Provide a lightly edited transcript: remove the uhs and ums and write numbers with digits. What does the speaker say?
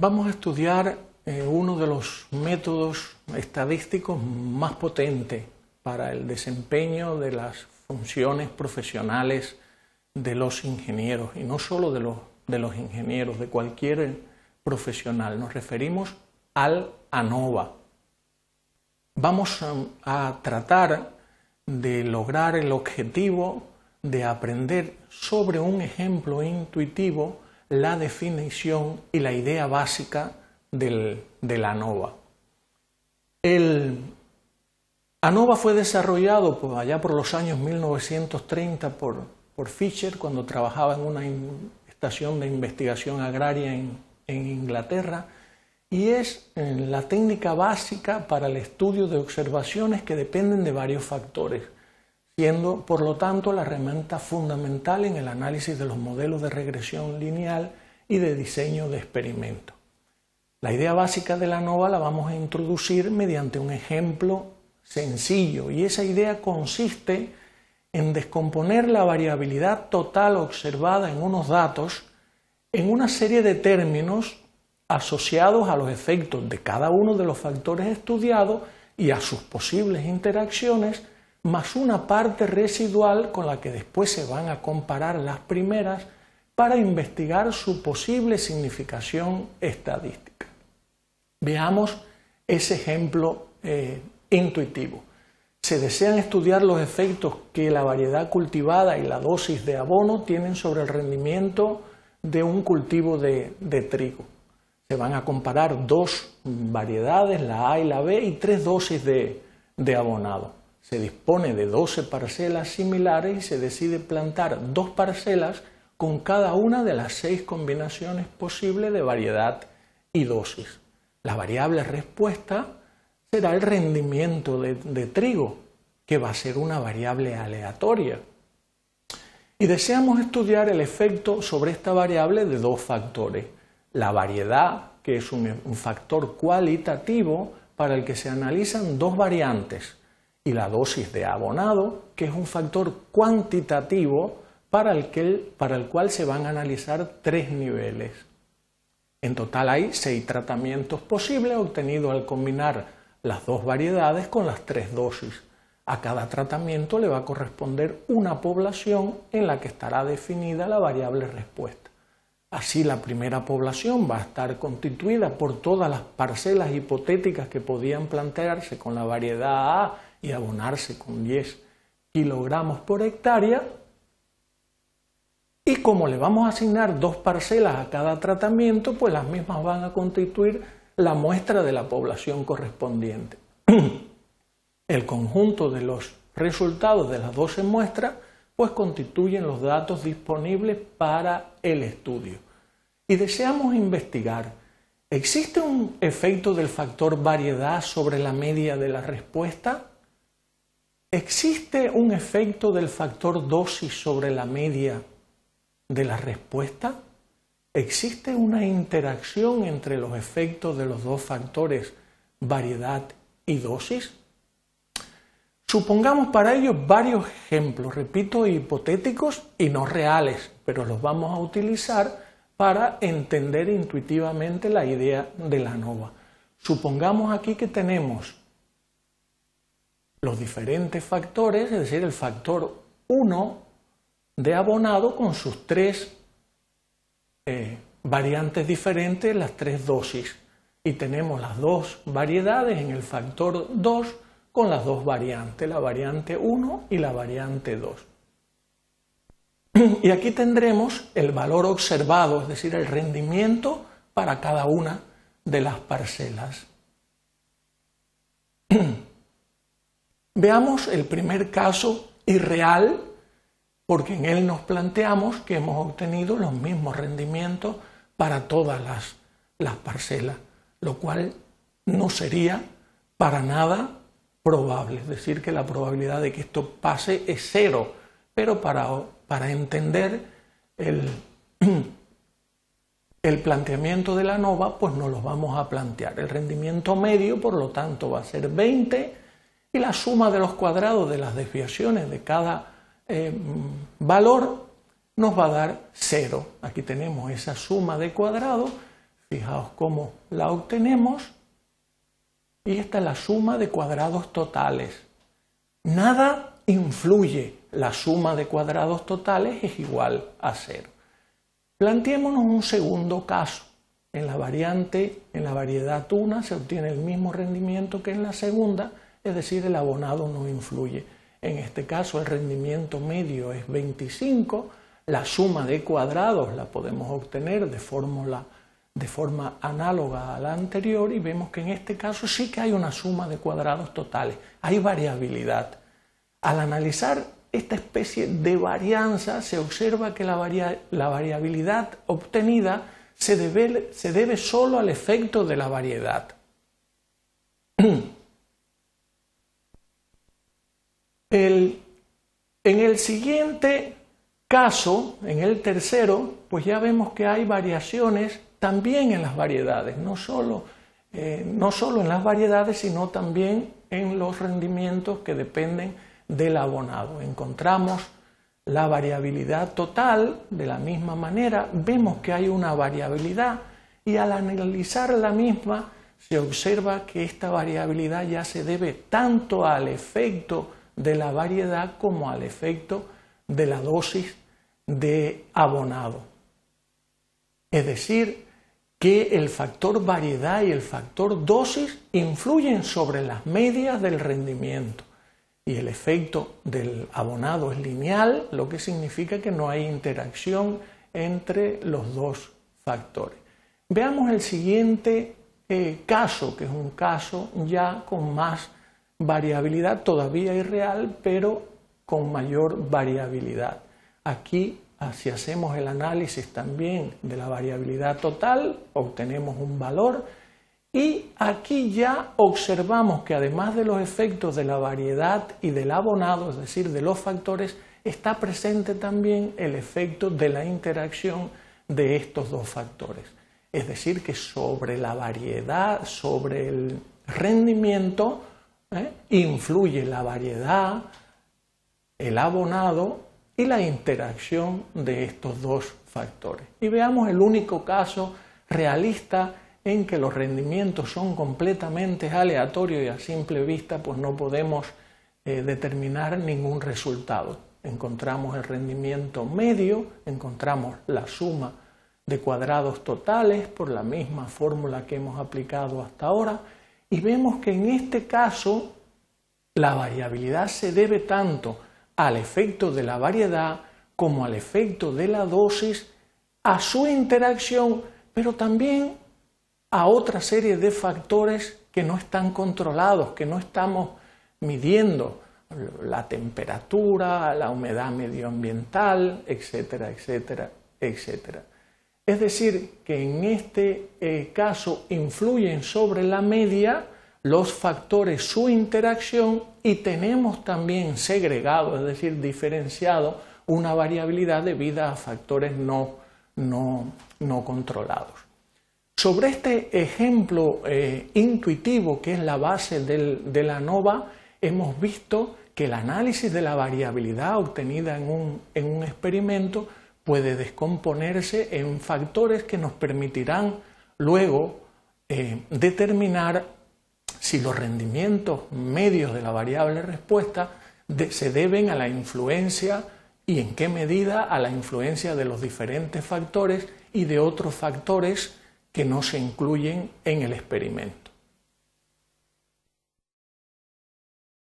Vamos a estudiar uno de los métodos estadísticos más potentes para el desempeño de las funciones profesionales de los ingenieros, y no solo de los ingenieros, de cualquier profesional. Nos referimos al ANOVA. Vamos a tratar de lograr el objetivo de aprender sobre un ejemplo intuitivo la definición y la idea básica del ANOVA. El ANOVA fue desarrollado allá por los años 1930 por Fisher, cuando trabajaba en una estación de investigación agraria en Inglaterra, y es la técnica básica para el estudio de observaciones que dependen de varios factores, siendo por lo tanto la herramienta fundamental en el análisis de los modelos de regresión lineal y de diseño de experimentos. La idea básica de la ANOVA la vamos a introducir mediante un ejemplo sencillo, y esa idea consiste en descomponer la variabilidad total observada en unos datos en una serie de términos asociados a los efectos de cada uno de los factores estudiados y a sus posibles interacciones, más una parte residual con la que después se van a comparar las primeras para investigar su posible significación estadística. Veamos ese ejemplo intuitivo. Se desean estudiar los efectos que la variedad cultivada y la dosis de abono tienen sobre el rendimiento de un cultivo de trigo. Se van a comparar dos variedades, la A y la B, y 3 dosis de abonado. Se dispone de 12 parcelas similares y se decide plantar 2 parcelas con cada una de las 6 combinaciones posibles de variedad y dosis. La variable respuesta será el rendimiento de trigo, que va a ser una variable aleatoria. Y deseamos estudiar el efecto sobre esta variable de 2 factores. La variedad, que es un factor cualitativo para el que se analizan 2 variantes, y la dosis de abonado, que es un factor cuantitativo para el cual se van a analizar 3 niveles. En total hay 6 tratamientos posibles obtenidos al combinar las 2 variedades con las 3 dosis. A cada tratamiento le va a corresponder una población en la que estará definida la variable respuesta. Así, la primera población va a estar constituida por todas las parcelas hipotéticas que podían plantearse con la variedad A y abonarse con 10 kilogramos por hectárea. Y como le vamos a asignar 2 parcelas a cada tratamiento, pues las mismas van a constituir la muestra de la población correspondiente. El conjunto de los resultados de las 12 muestras pues constituyen los datos disponibles para el estudio. Y deseamos investigar, ¿existe un efecto del factor variedad sobre la media de la respuesta? ¿Existe un efecto del factor dosis sobre la media de la respuesta? ¿Existe una interacción entre los efectos de los 2 factores variedad y dosis? Supongamos para ello varios ejemplos, repito, hipotéticos y no reales, pero los vamos a utilizar para entender intuitivamente la idea de la ANOVA. Supongamos aquí que tenemos los diferentes factores, es decir, el factor 1 de abonado con sus 3 variantes diferentes, las 3 dosis, y tenemos las 2 variedades en el factor 2 con las 2 variantes, la variante 1 y la variante 2. Y aquí tendremos el valor observado, es decir, el rendimiento para cada una de las parcelas. Veamos el primer caso irreal, porque en él nos planteamos que hemos obtenido los mismos rendimientos para todas las parcelas, lo cual no sería para nada probable, es decir, que la probabilidad de que esto pase es 0, pero para entender el planteamiento de la ANOVA, pues no los vamos a plantear. El rendimiento medio, por lo tanto, va a ser 20, y la suma de los cuadrados de las desviaciones de cada valor nos va a dar 0. Aquí tenemos esa suma de cuadrados Fijaos cómo la obtenemos. Y esta es la suma de cuadrados totales. Nada influye. La suma de cuadrados totales es igual a 0. Planteémonos un segundo caso. En la variedad 1 se obtiene el mismo rendimiento que en la segunda, es decir, el abonado no influye. En este caso el rendimiento medio es 25, la suma de cuadrados la podemos obtener de forma análoga a la anterior y vemos que en este caso sí que hay una suma de cuadrados totales, hay variabilidad. Al analizar esta especie de varianza se observa que la variabilidad obtenida se debe solo al efecto de la variedad. En el siguiente caso, en el tercero, pues ya vemos que hay variaciones también en las variedades, no solo en las variedades, sino también en los rendimientos que dependen del abonado. Encontramos la variabilidad total, de la misma manera, vemos que hay una variabilidad y al analizar la misma se observa que esta variabilidad ya se debe tanto al efecto de la variedad como al efecto de la dosis de abonado. Es decir, que el factor variedad y el factor dosis influyen sobre las medias del rendimiento. Y el efecto del abonado es lineal, lo que significa que no hay interacción entre los dos factores. Veamos el siguiente caso, que es un caso ya con más variabilidad, todavía irreal, pero con mayor variabilidad. Aquí, si hacemos el análisis también de la variabilidad total, obtenemos un valor. Y aquí ya observamos que además de los efectos de la variedad y del abonado, es decir, de los factores, está presente también el efecto de la interacción de estos dos factores. Es decir, que sobre la variedad, sobre el rendimiento, influye la variedad, el abonado y la interacción de estos dos factores. Y veamos el único caso realista en que los rendimientos son completamente aleatorios y a simple vista pues no podemos determinar ningún resultado. Encontramos el rendimiento medio, encontramos la suma de cuadrados totales por la misma fórmula que hemos aplicado hasta ahora y vemos que en este caso la variabilidad se debe tanto al efecto de la variedad como al efecto de la dosis, a su interacción, pero también a otra serie de factores que no están controlados, que no estamos midiendo, la temperatura, la humedad medioambiental, etcétera, etcétera, etcétera. Es decir, que en este caso influyen sobre la media los factores, su interacción, y tenemos también segregado, es decir, diferenciado, una variabilidad debida a factores no controlados. Sobre este ejemplo intuitivo, que es la base de la ANOVA, hemos visto que el análisis de la variabilidad obtenida en un experimento puede descomponerse en factores que nos permitirán luego determinar si los rendimientos medios de la variable respuesta se deben a la influencia y en qué medida a la influencia de los diferentes factores y de otros factores que no se incluyen en el experimento.